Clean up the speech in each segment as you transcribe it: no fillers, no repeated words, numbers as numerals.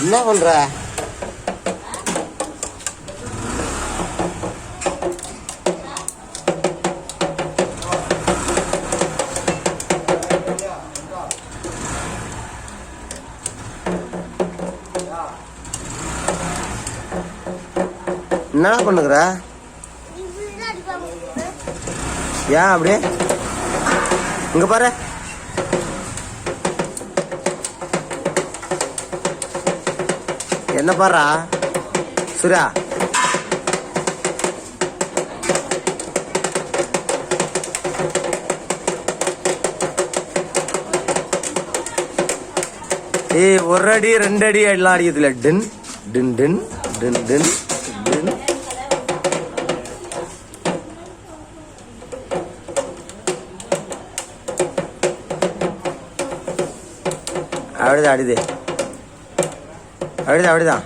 என்ன பண்ற? என்ன பண்ணுகிற? ஏன் அப்படியே இங்க பாரு. என்ன பாரா சுரா? ஏய், ஒரு அடி 2 அடி எல்லாம் அடிக்கிறதுல டின் டின் டின் டின் டின் டின். அப்படிதான் அடிது, அப்படிதான் அப்படிதான்.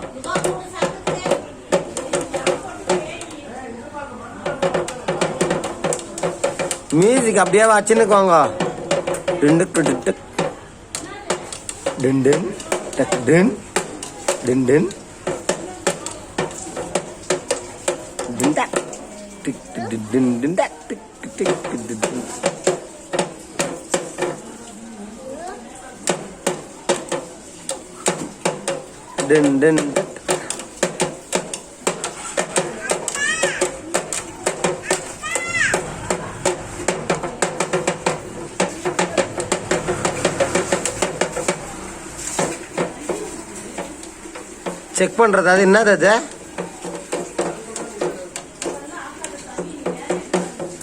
மியூசிக் அப்படியே வச்சுன்னுக்கோங்க. டிண்டுக்கு டிட்டுக் டின் டின் டக் டின் டின் டின் டிண்டா டிக் டிக் டின் டிண்டா டிக் டிக் டிக் டின். டின் டின் செக் பண்றது. அது என்னது அது?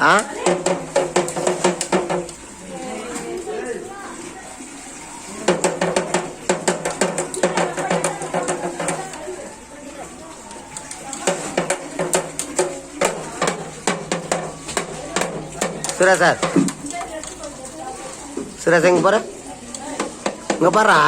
ஆ சுரேஷ் சார், சுரேஷ் எங்க போற? இங்க பாரு.